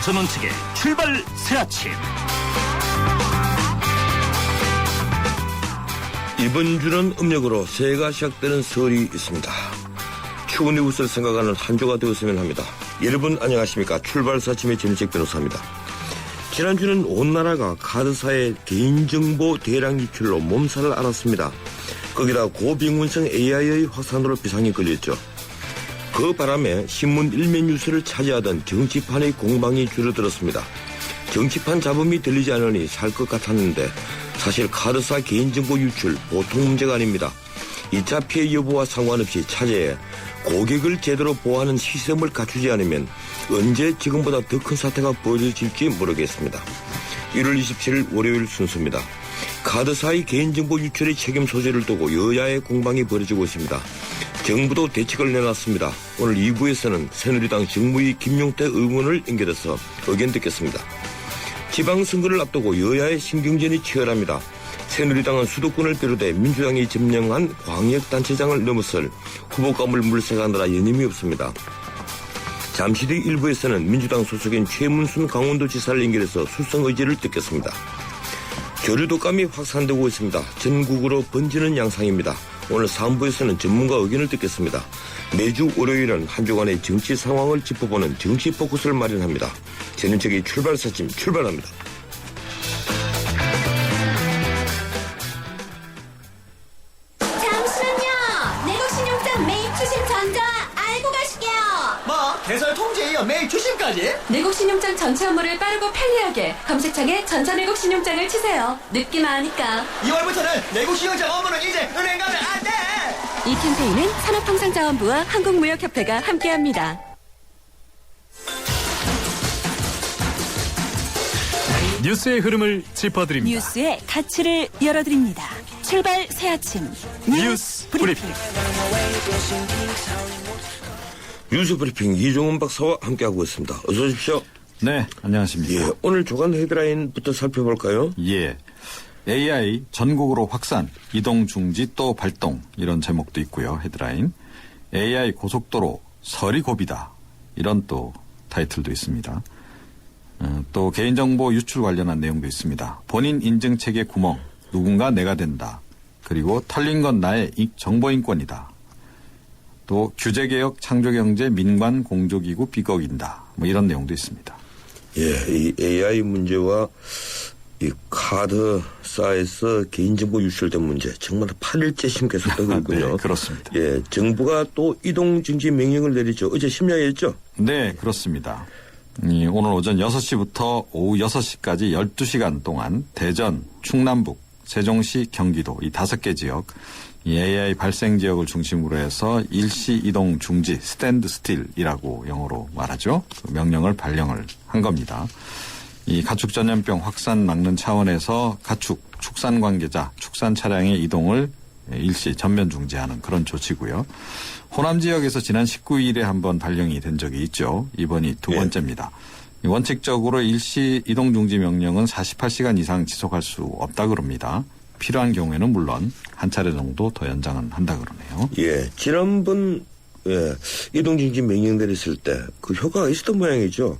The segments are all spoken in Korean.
전원책의 출발 새아침. 이번 주는 음력으로 새해가 시작되는 설이 있습니다. 추운 이웃을 생각하는 한 주가 되었으면 합니다. 여러분 안녕하십니까. 출발 새아침의 전인책 변호사입니다. 지난주는 온 나라가 카드사의 개인정보 대량 유출로 몸살을 앓았습니다. 거기다 고병원성 AI의 확산으로 비상이 걸렸죠. 그 바람에 신문 일면 뉴스를 차지하던 정치판의 공방이 줄어들었습니다. 정치판 잡음이 들리지 않으니 살 것 같았는데 사실 카드사 개인정보 유출 보통 문제가 아닙니다. 2차 피해 여부와 상관없이 차제에 고객을 제대로 보호하는 시스템을 갖추지 않으면 언제 지금보다 더 큰 사태가 벌어질지 모르겠습니다. 1월 27일 월요일 순서입니다. 카드사의 개인정보 유출의 책임 소재를 두고 여야의 공방이 벌어지고 있습니다. 정부도 대책을 내놨습니다. 오늘 2부에서는 새누리당 정무위 김용태 의원을 연결해서 의견 듣겠습니다. 지방선거를 앞두고 여야의 신경전이 치열합니다. 새누리당은 수도권을 비롯해 민주당이 점령한 광역단체장을 넘어설 후보감을 물색하느라 여념이 없습니다. 잠시 뒤 1부에서는 민주당 소속인 최문순 강원도지사를 연결해서 수성 의지를 듣겠습니다. 교류독감이 확산되고 있습니다. 전국으로 번지는 양상입니다. 오늘 3부에서는 전문가 의견을 듣겠습니다. 매주 월요일은 한 주간의 정치 상황을 짚어보는 정치 포커스를 마련합니다. 전인책의 출발 새아침 출발합니다. 잠시만요. 내국신용장 매입 추심 전자 알고 가시게요. 뭐 개설 통지에 매일 추심까지? 내국신용장 전체 업무를 빠르고 편리하게 검색창에 전자내국신용장을 치세요. 늦기만 하니까. 2월부터는 내국신용장 업무는 이제 은행 가면 안 돼. 이 캠페인은 산업통상자원부와 한국무역협회가 함께합니다. 뉴스의 흐름을 짚어드립니다. 뉴스의 가치를 열어드립니다. 출발 새아침 뉴스 브리핑. 뉴스 브리핑 이종훈 박사와 함께하고 있습니다. 어서 오십시오. 네, 안녕하십니까. 예, 오늘 주간 헤드라인부터 살펴볼까요? 예. AI 전국으로 확산, 이동 중지 또 발동 이런 제목도 있고요. 헤드라인. AI 고속도로 설이 고비다. 이런 또 타이틀도 있습니다. 또 개인정보 유출 관련한 내용도 있습니다. 본인 인증체계 구멍, 누군가 내가 된다. 그리고 털린 건 나의 정보인권이다. 또 규제개혁, 창조경제, 민관, 공조기구 삐걱인다. 뭐 이런 내용도 있습니다. 예, 이 AI 문제와 이 카드사에서 개인정보 유출된 문제 정말 8일째 지금 계속되고 있군요. 네, 그렇습니다. 예, 정부가 또 이동중지 명령을 내리죠. 어제 심야였죠? 네, 그렇습니다. 오늘 오전 6시부터 오후 6시까지 12시간 동안 대전, 충남북, 세종시, 경기도 이 5개 지역 이 AI 발생 지역을 중심으로 해서 일시 이동 중지 스탠드 스틸이라고 영어로 말하죠. 그 명령을 발령을 한 겁니다. 이 가축 전염병 확산 막는 차원에서 가축, 축산 관계자, 축산 차량의 이동을 일시 전면 중지하는 그런 조치고요. 호남 지역에서 지난 19일에 한번 발령이 된 적이 있죠. 이번이 두 번째입니다. 원칙적으로 일시 이동 중지 명령은 48시간 이상 지속할 수 없다 그럽니다. 필요한 경우에는 물론 한 차례 정도 더 연장은 한다 그러네요. 예, 지난번 이동중지 명령 내렸을 때 그 효과가 있었던 모양이죠.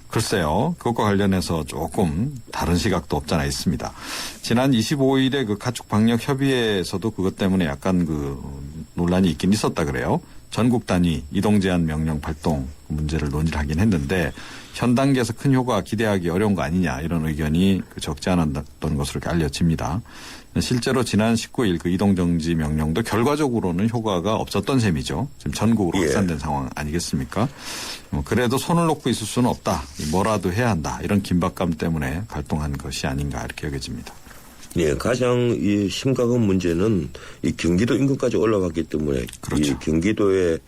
글쎄요. 그것과 관련해서 조금 다른 시각도 없잖아 있습니다. 지난 25일에 그 가축방역협의회에서도 그것 때문에 약간 그 논란이 있긴 있었다 그래요. 전국 단위 이동 제한 명령 발동 문제를 논의를 하긴 했는데 현 단계에서 큰 효과 기대하기 어려운 거 아니냐 이런 의견이 적지 않았던 것으로 알려집니다. 실제로 지난 19일 그 이동정지 명령도 결과적으로는 효과가 없었던 셈이죠. 지금 전국으로 확산된 상황 아니겠습니까? 그래도 손을 놓고 있을 수는 없다. 뭐라도 해야 한다. 이런 긴박감 때문에 발동한 것이 아닌가 이렇게 여겨집니다. 예, 가장 이 심각한 문제는 이 경기도 인근까지 올라왔기 때문에 그렇죠. 이 경기도의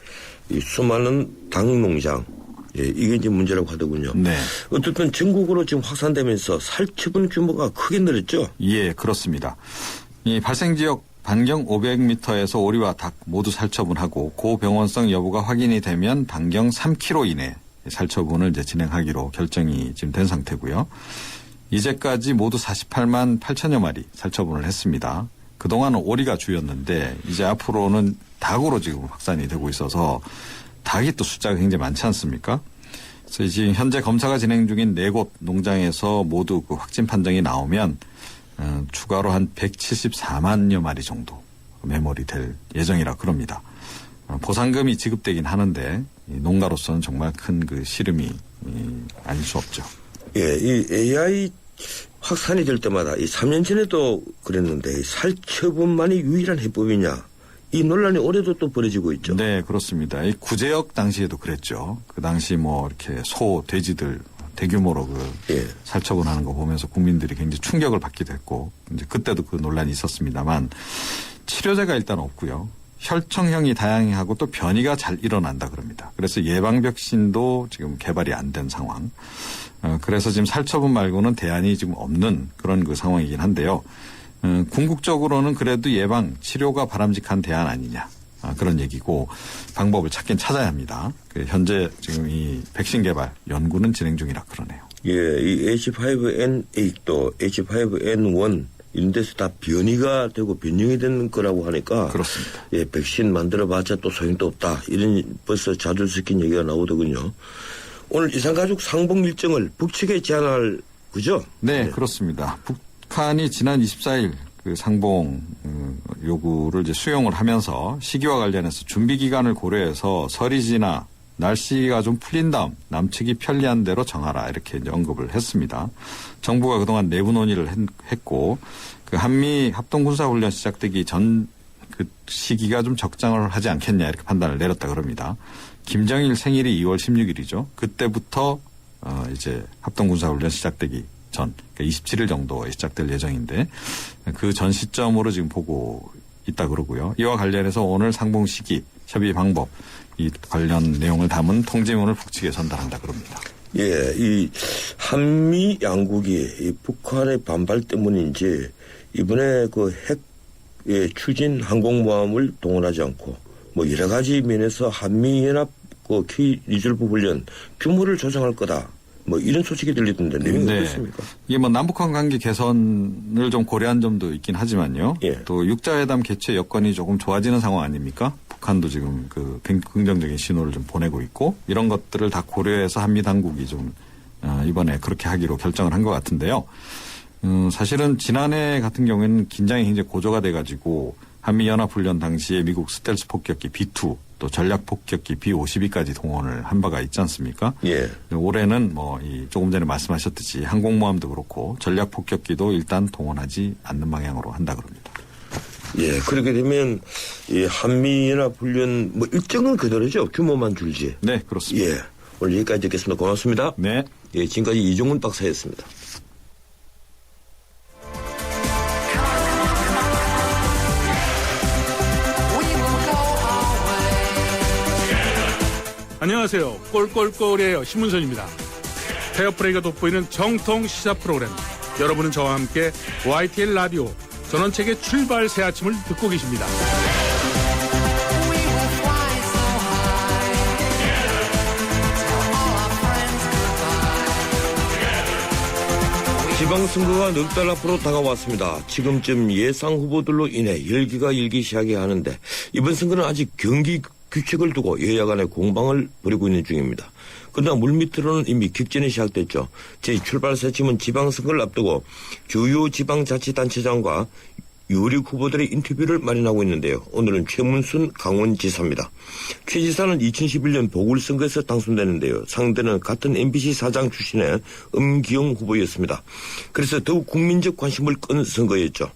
이 수많은 닭농장 예, 이게 이제 문제라고 하더군요. 네. 어쨌든 전국으로 지금 확산되면서 살처분 규모가 크게 늘었죠? 예, 그렇습니다. 이 발생 지역 반경 500m에서 오리와 닭 모두 살처분하고 고병원성 여부가 확인이 되면 반경 3km 이내 살처분을 이제 진행하기로 결정이 지금 된 상태고요. 이제까지 모두 48만 8천여 마리 살처분을 했습니다. 그동안은 오리가 주였는데 이제 앞으로는 닭으로 지금 확산이 되고 있어서 닭이 또 숫자가 굉장히 많지 않습니까? 그래서 지금 현재 검사가 진행 중인 4곳 농장에서 모두 그 확진 판정이 나오면 추가로 한 174만여 마리 정도 매몰이 될 예정이라 그럽니다. 보상금이 지급되긴 하는데 농가로서는 정말 큰 그 시름이 아닐 수 없죠. 예, 이 AI 확산이 될 때마다 이 3년 전에도 그랬는데 살처분만이 유일한 해법이냐 이 논란이 올해도 또 벌어지고 있죠. 네, 그렇습니다. 이 구제역 당시에도 그랬죠. 그 당시 뭐 이렇게 소, 돼지들 대규모로 그 살처분하는 거 보면서 국민들이 굉장히 충격을 받기도 했고 이제 그때도 그 논란이 있었습니다만 치료제가 일단 없고요. 혈청형이 다양하고 또 변이가 잘 일어난다 그럽니다. 그래서 예방 백신도 지금 개발이 안 된 상황. 그래서 지금 살처분 말고는 대안이 지금 없는 그런 그 상황이긴 한데요. 궁극적으로는 그래도 예방 치료가 바람직한 대안 아니냐. 그런 얘기고 방법을 찾긴 찾아야 합니다. 현재 지금 이 백신 개발 연구는 진행 중이라 그러네요. 예, 이 H5N8도 H5N1 이런 데서 다 변이가 되고 변형이 되는 거라고 하니까 그렇습니다. 예, 백신 만들어봤자 또 소용도 없다. 이런 벌써 자주 섞인 얘기가 나오더군요. 오늘 이산가족 상봉 일정을 북측에 제안할 그죠? 네, 그렇습니다. 북한이 지난 24일 그 상봉 요구를 이제 수용을 하면서 시기와 관련해서 준비 기간을 고려해서 설이 지나 날씨가 좀 풀린 다음 남측이 편리한 대로 정하라 이렇게 이제 언급을 했습니다. 정부가 그동안 내부 논의를 했고 그 한미 합동군사훈련 시작되기 전 그 시기가 좀 적당을 하지 않겠냐 이렇게 판단을 내렸다 그럽니다. 김정일 생일이 2월 16일이죠. 그때부터 이제 합동군사훈련 시작되기 전 그러니까 27일 정도에 시작될 예정인데 그 전 시점으로 지금 보고 있다 그러고요. 이와 관련해서 오늘 상봉 시기, 협의 방법 이 관련 내용을 담은 통지문을 북측에 전달한다 그럽니다. 예, 이 한미 양국이 이 북한의 반발 때문인지 이번에 그 핵 추진 항공모함을 동원하지 않고 뭐 여러 가지 면에서 한미연합 그 리졸브 훈련 규모를 조정할 거다. 뭐 이런 소식이 들리던데 내용이 어떻습니까? 이게 뭐 남북한 관계 개선을 좀 고려한 점도 있긴 하지만요. 예. 또 육자회담 개최 여건이 조금 좋아지는 상황 아닙니까? 북한도 지금 그 긍정적인 신호를 좀 보내고 있고 이런 것들을 다 고려해서 한미 당국이 좀 이번에 그렇게 하기로 결정을 한 것 같은데요. 사실은 지난해 같은 경우에는 긴장이 굉장히 고조가 돼가지고 한미연합훈련 당시에 미국 스텔스 폭격기 B2 또 전략 폭격기 B-52까지 동원을 한 바가 있지 않습니까? 예. 올해는 뭐 조금 전에 말씀하셨듯이 항공모함도 그렇고 전략 폭격기도 일단 동원하지 않는 방향으로 한다 그럽니다. 예, 그렇게 되면 이 한미연합훈련 뭐 일정은 그대로죠. 규모만 줄지. 네, 그렇습니다. 예, 오늘 여기까지 듣겠습니다. 고맙습니다. 네. 예, 지금까지 이종훈 박사였습니다. 안녕하세요. 꼴꼴꼴이에요. 신문선입니다. 페어플레이가 돋보이는 정통 시사 프로그램. 여러분은 저와 함께 YTN 라디오 전원책의 출발 새 아침을 듣고 계십니다. 지방선거가 넉 달 앞으로 다가왔습니다. 지금쯤 예상 후보들로 인해 열기가 일기 시작해야 하는데 이번 선거는 아직 경기 규칙을 두고 여야 간의 공방을 벌이고 있는 중입니다. 그러나 물밑으로는 이미 격전이 시작됐죠. 제 출발 새침은 지방선거를 앞두고 주요 지방자치단체장과 유력 후보들의 인터뷰를 마련하고 있는데요. 오늘은 최문순 강원지사입니다. 최 지사는 2011년 보궐선거에서 당선되는데요. 상대는 같은 MBC 사장 출신의 엄기영 후보였습니다. 그래서 더욱 국민적 관심을 끈 선거였죠.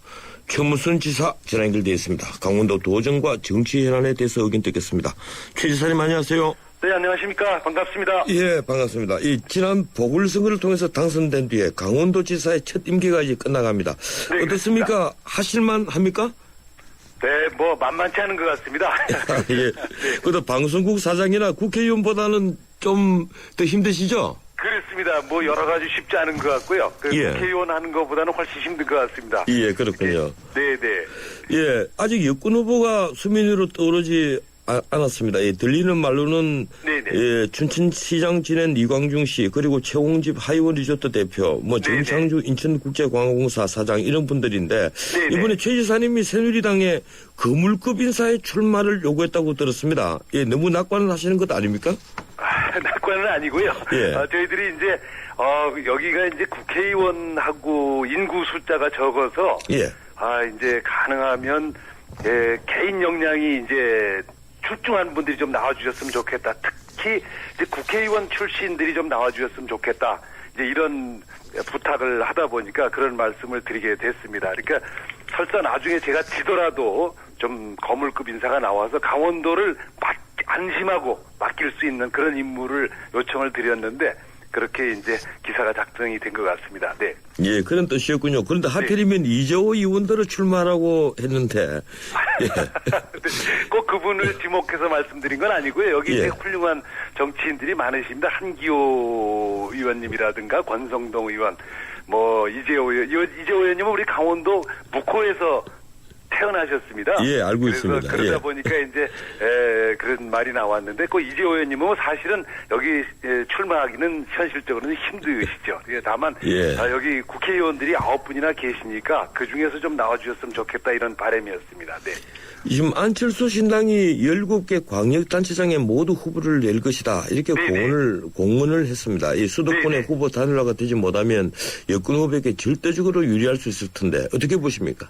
최문순 지사 전화 연결되어 있습니다. 강원도 도정과 정치 현안에 대해서 의견 듣겠습니다. 최 지사님 안녕하세요. 네, 안녕하십니까. 반갑습니다. 예, 반갑습니다. 이 지난 보궐선거를 통해서 당선된 뒤에 강원도지사의 첫 임기가 이제 끝나갑니다. 네, 어떻습니까? 그렇습니다. 하실만 합니까? 네, 뭐 만만치 않은 것 같습니다. 예. 그래도 방송국 사장이나 국회의원보다는 좀 더 힘드시죠? 그렇습니다. 뭐 여러 가지 쉽지 않은 것 같고요. 예. 국회의원 하는 것보다는 훨씬 힘든 것 같습니다. 예, 그렇군요. 네, 네. 예, 아직 여권 후보가 수면 위로 떠오르지 않았습니다. 예, 들리는 말로는 네네. 예, 춘천시장 지낸 이광중 씨 그리고 최홍집 하이원 리조트 대표 뭐 네네. 정창주 인천국제관광공사 사장 이런 분들인데 네네. 이번에 최 지사님이 새누리당에 거물급 인사의 출마를 요구했다고 들었습니다. 예, 너무 낙관을 하시는 것 아닙니까? 낙관은 아니고요. 예. 저희들이 이제 여기가 이제 국회의원하고 인구 숫자가 적어서 예. 이제 가능하면 개인 역량이 이제 출중한 분들이 좀 나와주셨으면 좋겠다. 특히 이제 국회의원 출신들이 좀 나와주셨으면 좋겠다. 이제 이런 부탁을 하다 보니까 그런 말씀을 드리게 됐습니다. 그러니까 설사 나중에 제가 지더라도 좀 거물급 인사가 나와서 강원도를 안심하고 맡길 수 있는 그런 임무를 요청을 드렸는데 그렇게 이제 기사가 작성이 된 것 같습니다. 네. 예, 그런 뜻이었군요. 그런데 하필이면 이재호 의원들을 출마하라고 했는데. 예. 꼭 그분을 지목해서 말씀드린 건 아니고요. 여기 예. 이제 훌륭한 정치인들이 많으십니다. 한기호 의원님이라든가 권성동 의원, 뭐 이재호 의원님은 우리 강원도 묵호에서 태어나셨습니다. 예, 알고 그래서 있습니다. 그러다 예. 보니까 이제 그런 말이 나왔는데 그 이재호 의원님은 사실은 여기 출마하기는 현실적으로는 힘드시죠. 다만 예. 여기 국회의원들이 9분이나 계시니까 그 중에서 좀 나와주셨으면 좋겠다 이런 바람이었습니다. 네. 지금 안철수 신당이 17개 광역단체장에 모두 후보를 낼 것이다. 이렇게 네네. 공언을 했습니다. 이 수도권의 네네. 후보 단일화가 되지 못하면 여권 후보에게 절대적으로 유리할 수 있을 텐데 어떻게 보십니까?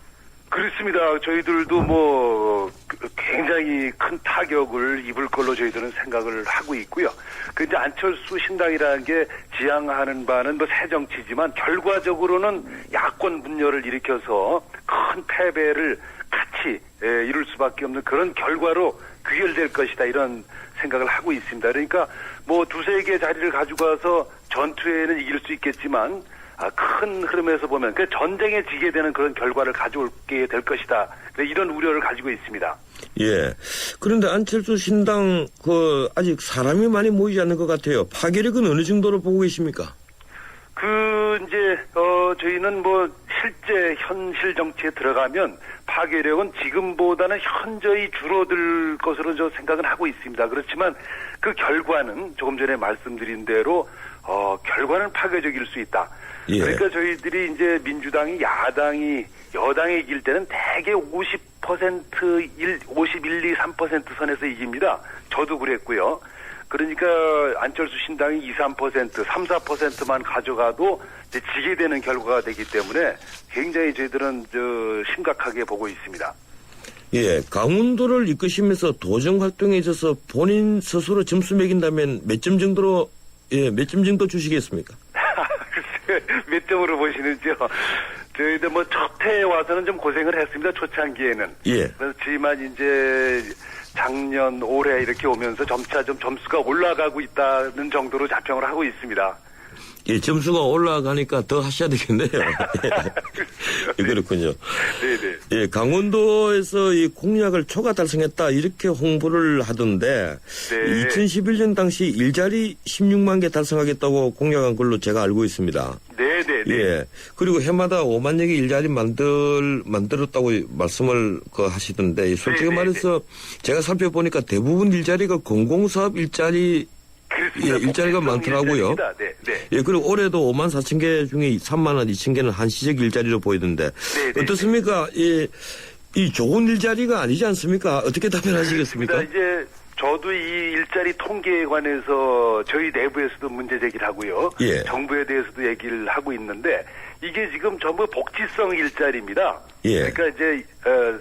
그렇습니다. 저희들도 뭐 굉장히 큰 타격을 입을 걸로 저희들은 생각을 하고 있고요. 그 이제 안철수 신당이라는 게 지향하는 바는 뭐 새 정치지만 결과적으로는 야권 분열을 일으켜서 큰 패배를 같이 이룰 수밖에 없는 그런 결과로 귀결될 것이다 이런 생각을 하고 있습니다. 그러니까 뭐 두세 개 자리를 가지고 와서 전투에는 이길 수 있겠지만 큰 흐름에서 보면 그 전쟁에 지게 되는 그런 결과를 가져올게 될 것이다. 이런 우려를 가지고 있습니다. 예. 그런데 안철수 신당 아직 사람이 많이 모이지 않는 것 같아요. 파괴력은 어느 정도로 보고 계십니까? 이제 저희는 뭐 실제 현실 정치에 들어가면 파괴력은 지금보다는 현저히 줄어들 것으로 저 생각은 하고 있습니다. 그렇지만 그 결과는 조금 전에 말씀드린 대로 결과는 파괴적일 수 있다. 예. 그러니까 저희들이 이제 민주당이 여당이 이길 때는 대개 51, 2, 3% 선에서 이깁니다. 저도 그랬고요. 그러니까 안철수 신당이 2, 3%, 3, 4%만 가져가도 이제 지게 되는 결과가 되기 때문에 굉장히 저희들은 심각하게 보고 있습니다. 예, 강원도를 이끄시면서 도정 활동에 있어서 본인 스스로 점수 매긴다면 몇 점 정도 주시겠습니까? 글쎄, 몇 점으로 보시는지요? 저희들 뭐 첫 해에 와서는 좀 고생을 했습니다. 초창기에는. 예. 그렇지만 이제 작년, 올해 이렇게 오면서 점차 좀 점수가 올라가고 있다는 정도로 자평을 하고 있습니다. 예, 점수가 올라가니까 더 하셔야 되겠네요. 예, 그렇군요. 네네. 예, 강원도에서 이 공약을 초과 달성했다 이렇게 홍보를 하던데 네. 2011년 당시 일자리 16만 개 달성하겠다고 공약한 걸로 제가 알고 있습니다. 네네. 예. 그리고 해마다 5만 여개 일자리 만들었다고 말씀을 하시던데 솔직히 네네. 말해서 제가 살펴보니까 대부분 일자리가 공공사업 일자리 그렇습니다. 예, 일자리가 많더라고요. 일자리입니다. 네, 네. 예, 그리고 올해도 5만 4천 개 중에 3만 원, 2천 개는 한시적 일자리로 보이던데 네, 어떻습니까? 이 좋은 일자리가 아니지 않습니까? 어떻게 답변하시겠습니까? 이제 저도 이 일자리 통계에 관해서 저희 내부에서도 문제 제기를 하고요. 예. 정부에 대해서도 얘기를 하고 있는데 이게 지금 전부 복지성 일자리입니다. 예. 그러니까 이제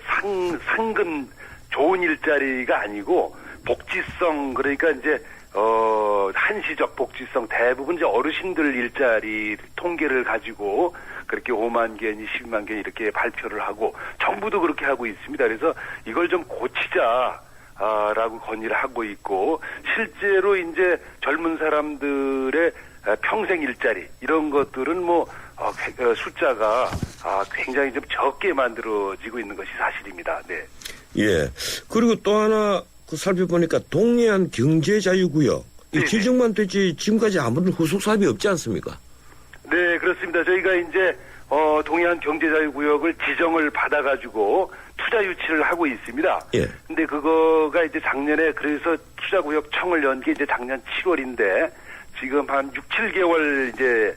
상근 좋은 일자리가 아니고 복지성 그러니까 이제 한시적 복지성 대부분 이제 어르신들 일자리 통계를 가지고 그렇게 5만 개니 12만 개 이렇게 발표를 하고 정부도 그렇게 하고 있습니다. 그래서 이걸 좀 고치자. 라고 건의를 하고 있고 실제로 이제 젊은 사람들의 평생 일자리 이런 것들은 뭐 숫자가 굉장히 좀 적게 만들어지고 있는 것이 사실입니다. 네. 예. 그리고 또 하나 살펴보니까 동해안 경제자유구역 이 지정만 됐지 지금까지 아무런 후속 사업이 없지 않습니까? 네, 그렇습니다. 저희가 이제 동해안 경제자유구역을 지정을 받아가지고 투자 유치를 하고 있습니다. 예. 근데 그거가 이제 작년에 그래서 투자구역청을 연 게 이제 작년 7월인데 지금 한 6, 7개월 이제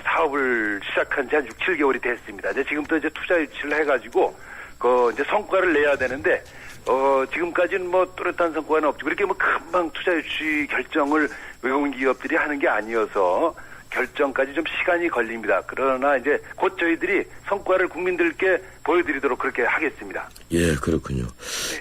사업을 시작한 지 한 6, 7개월이 됐습니다. 이제 지금부터 이제 투자 유치를 해가지고 이제 성과를 내야 되는데, 지금까지는 뭐 뚜렷한 성과는 없지. 그렇게 뭐 금방 투자 유치 결정을 외국인 기업들이 하는 게 아니어서 결정까지 좀 시간이 걸립니다. 그러나 이제 곧 저희들이 성과를 국민들께 보여드리도록 그렇게 하겠습니다. 예, 그렇군요.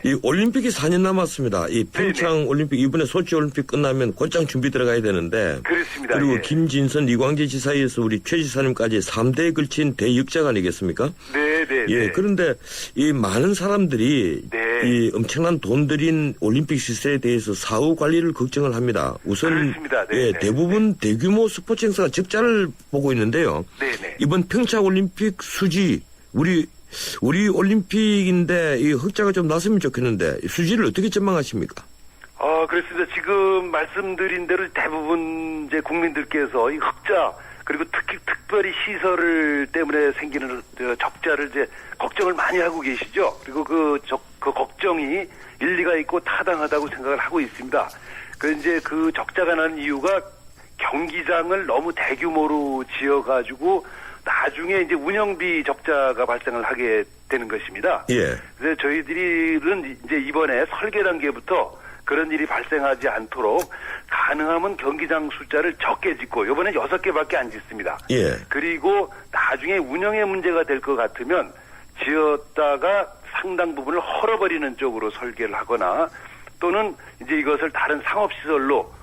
이 올림픽이 4년 남았습니다. 이 평창 올림픽, 이번에 소치 올림픽 끝나면 곧장 준비 들어가야 되는데. 그렇습니다. 그리고 예. 김진선, 이광재 지사에서 우리 최 지사님까지 3대에 걸친 대역작 아니겠습니까? 네. 예, 그런데 이 많은 사람들이 네. 이 엄청난 돈 들인 올림픽 시설에 대해서 사후 관리를 걱정을 합니다. 우선 그렇습니다. 네, 예, 네. 대부분 대규모 스포츠 행사가 적자를 보고 있는데요. 네네. 이번 평창 올림픽 수지 우리 올림픽인데 이 흑자가 좀 났으면 좋겠는데 수지를 어떻게 전망하십니까? 그렇습니다. 지금 말씀드린 대로 대부분 이제 국민들께서 이 흑자 그리고 특별히 시설을 때문에 생기는 적자를 이제 걱정을 많이 하고 계시죠. 그리고 그 걱정이 일리가 있고 타당하다고 생각을 하고 있습니다. 이제 그 적자가 나는 이유가 경기장을 너무 대규모로 지어가지고 나중에 이제 운영비 적자가 발생을 하게 되는 것입니다. 예. 그래서 저희들은 이제 이번에 설계 단계부터 그런 일이 발생하지 않도록 가능하면 경기장 숫자를 적게 짓고 이번엔 6개밖에 안 짓습니다. 예. 그리고 나중에 운영에 문제가 될 것 같으면 지었다가 상당 부분을 헐어버리는 쪽으로 설계를 하거나 또는 이제 이것을 다른 상업시설로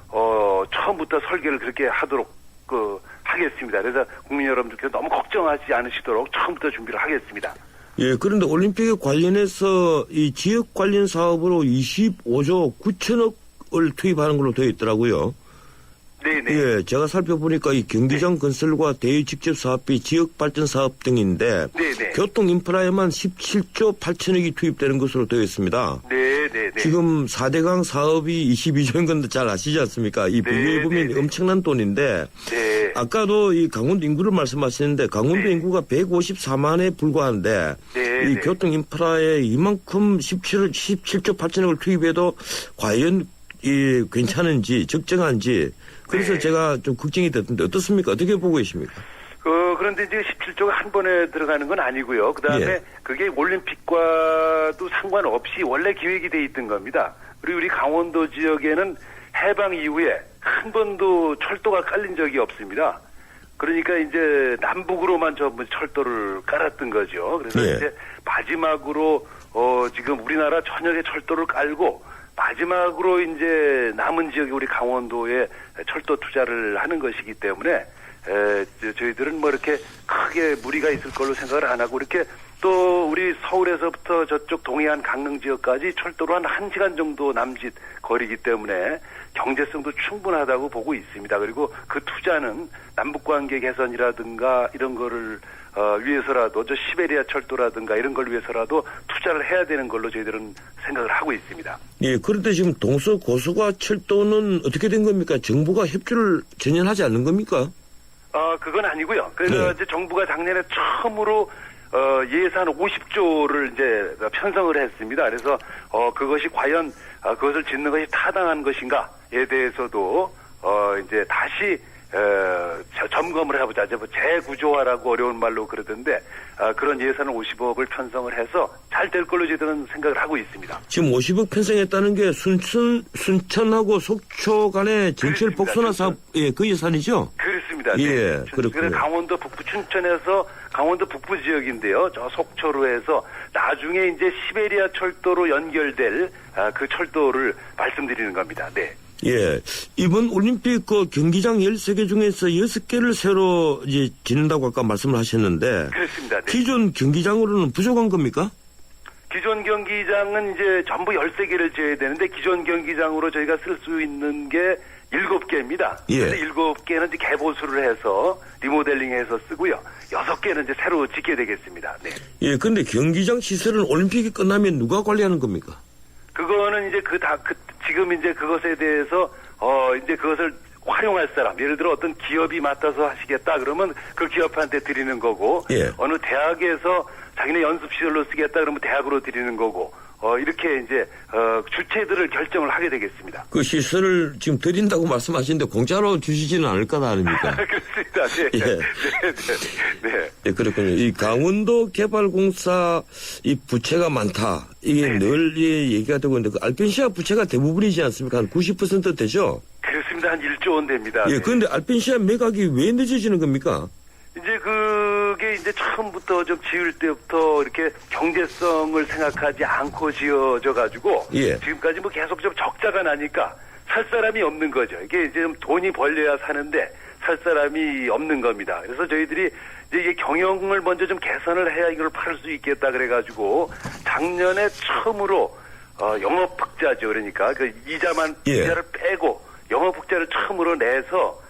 처음부터 설계를 그렇게 하도록 하겠습니다. 그래서 국민 여러분들께서 너무 걱정하지 않으시도록 처음부터 준비를 하겠습니다. 예, 그런데 올림픽에 관련해서 이 지역 관련 사업으로 25조 9천억을 투입하는 걸로 되어 있더라고요. 네네. 예, 제가 살펴보니까 이 경기장 건설과 대유 직접 사업비, 지역 발전 사업 등인데 네네. 교통 인프라에만 17조 8천억이 투입되는 것으로 되어 있습니다. 네네네. 지금 4대강 사업이 22조인 건데 잘 아시지 않습니까? 이 비교해 보면 네네. 엄청난 돈인데 네. 아까도 이 강원도 인구를 말씀하시는데 강원도 네. 인구가 154만에 불과한데 네. 이 교통 인프라에 이만큼 17조 8천억을 투입해도 과연 이 괜찮은지 적정한지 그래서 네. 제가 좀 걱정이 됐는데 어떻습니까? 어떻게 보고 계십니까? 그런데 이제 17조가 한 번에 들어가는 건 아니고요. 그 다음에 예. 그게 올림픽과도 상관없이 원래 기획이 돼 있던 겁니다. 그리고 우리 강원도 지역에는 해방 이후에 한 번도 철도가 깔린 적이 없습니다. 그러니까 이제 남북으로만 전부 철도를 깔았던 거죠. 그래서 예. 이제 마지막으로 지금 우리나라 전역에 철도를 깔고 마지막으로 이제 남은 지역이 우리 강원도에 철도 투자를 하는 것이기 때문에 저희들은 뭐 이렇게 크게 무리가 있을 걸로 생각을 안 하고 이렇게 또 우리 서울에서부터 저쪽 동해안 강릉 지역까지 철도로 한 1시간 정도 남짓 거리기 때문에 경제성도 충분하다고 보고 있습니다. 그리고 그 투자는 남북관계 개선이라든가 이런 거를 위해서라도 저 시베리아 철도라든가 이런 걸 위해서라도 투자를 해야 되는 걸로 저희들은 생각을 하고 있습니다. 예, 그런데 지금 동서고속화 철도는 어떻게 된 겁니까? 정부가 협조를 전혀 하지 않는 겁니까? 그건 아니고요. 그래서 네. 이제 정부가 작년에 처음으로 예산 50조를 이제 편성을 했습니다. 그래서 그것이 과연 그것을 짓는 것이 타당한 것인가에 대해서도 이제 다시 점검을 해보자. 재구조화라고 어려운 말로 그러던데 그런 예산을 50억을 편성을 해서 잘 될 걸로 저희들은 생각을 하고 있습니다. 지금 50억 편성했다는 게 순천하고 속초 간의 전철 그렇습니다. 복선화 사업, 예, 그 예산이죠? 그렇습니다. 예, 네. 그렇군요. 그래서 강원도 북부 춘천에서 강원도 북부 지역인데요. 저 속초로 해서 나중에 이제 시베리아 철도로 연결될 그 철도를 말씀드리는 겁니다. 네. 예. 이번 올림픽 그 경기장 13개 중에서 6개를 새로 이제 짓는다고 아까 말씀을 하셨는데. 그렇습니다. 네. 기존 경기장으로는 부족한 겁니까? 기존 경기장은 이제 전부 13개를 지어야 되는데 기존 경기장으로 저희가 쓸 수 있는 게 7개입니다. 예. 그래서 7개는 이제 개보수를 해서 리모델링해서 쓰고요. 6개는 이제 새로 짓게 되겠습니다. 네. 예. 근데 경기장 시설은 올림픽이 끝나면 누가 관리하는 겁니까? 그거는 이제 지금 이제 그것에 대해서 이제 그것을 활용할 사람, 예를 들어 어떤 기업이 맡아서 하시겠다 그러면 그 기업한테 드리는 거고, 예. 어느 대학에서 자기네 연습시설로 쓰겠다 그러면 대학으로 드리는 거고, 이렇게 이제 주체들을 결정을 하게 되겠습니다. 그 시설을 지금 드린다고 말씀하시는데 공짜로 주시지는 않을 거다 아닙니까? 그렇습니다. 네. 예. 네. 네, 그렇군요. 이 강원도 개발공사 이 부채가 많다. 이게 늘 얘기가 되고 있는데 그 알펜시아 부채가 대부분이지 않습니까? 한 90% 되죠? 그렇습니다. 한 1조 원 됩니다. 예, 네. 그런데 알펜시아 매각이 왜 늦어지는 겁니까? 이제 그게 이제 처음부터 좀 지을 때부터 이렇게 경제성을 생각하지 않고 지어져 가지고 예. 지금까지 뭐 계속 좀 적자가 나니까 살 사람이 없는 거죠. 이게 이제 좀 돈이 벌려야 사는데 살 사람이 없는 겁니다. 그래서 저희들이 이제 이게 경영을 먼저 좀 개선을 해야 이걸 팔을 수 있겠다 그래가지고 작년에 처음으로 영업 흑자죠. 그러니까 그 이자만 예. 이자를 빼고 영업 흑자를 처음으로 내서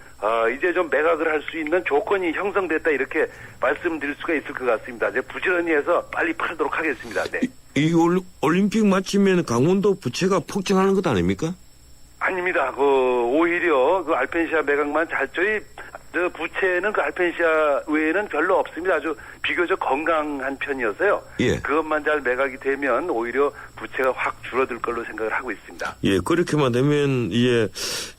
이제 좀 매각을 할 수 있는 조건이 형성됐다 이렇게 말씀드릴 수가 있을 것 같습니다. 이제 부지런히 해서 빨리 팔도록 하겠습니다. 네. 이 올림픽 마치면 강원도 부채가 폭증하는 것 아닙니까? 아닙니다. 오히려 그 알펜시아 매각만 저희 부채는 그 알펜시아 외에는 별로 없습니다. 아주 비교적 건강한 편이어서요. 예. 그것만 잘 매각이 되면 오히려 부채가 확 줄어들 걸로 생각을 하고 있습니다. 예, 그렇게만 되면 이게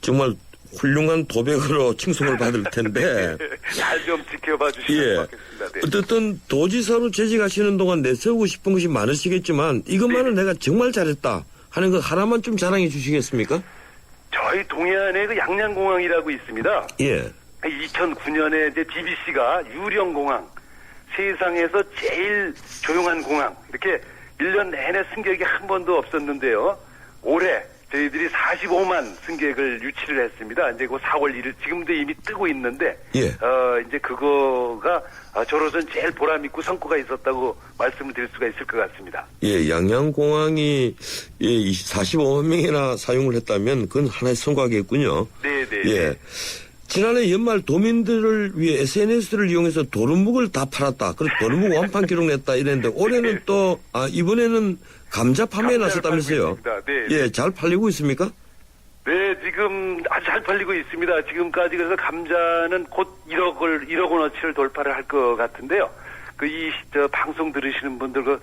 정말 훌륭한 도백으로 칭송을 받을 텐데. 잘 좀 지켜봐 주시면 예. 고맙겠습니다. 네. 어쨌든 도지사로 재직하시는 동안 내세우고 싶은 것이 많으시겠지만 이것만은 내가 정말 잘했다 하는 거 하나만 좀 자랑해 주시겠습니까? 저희 동해안에 그 양양공항이라고 있습니다. 예. 2009년에 이제 BBC가 유령공항, 세상에서 제일 조용한 공항, 이렇게 1년 내내 승객이 한 번도 없었는데요. 올해 저희들이 45만 승객을 유치를 했습니다. 이제 그 4월 1일, 지금도 이미 뜨고 있는데, 예. 이제 그거가 저로서는 제일 보람있고 성과가 있었다고 말씀을 드릴 수가 있을 것 같습니다. 예, 양양공항이 45만 명이나 사용을 했다면 그건 하나의 성과겠군요. 네네. 예. 지난해 연말 도민들을 위해 SNS를 이용해서 도루묵을 다 팔았다. 그래서 도루묵 완판 기록 냈다 이랬는데 올해는 또 이번에는 감자 판매에 나섰다면서요. 네. 예, 잘 팔리고 있습니까? 네, 지금 아주 잘 팔리고 있습니다. 지금까지 그래서 감자는 곧 1억 원어치를 돌파를 할 것 같은데요. 방송 들으시는 분들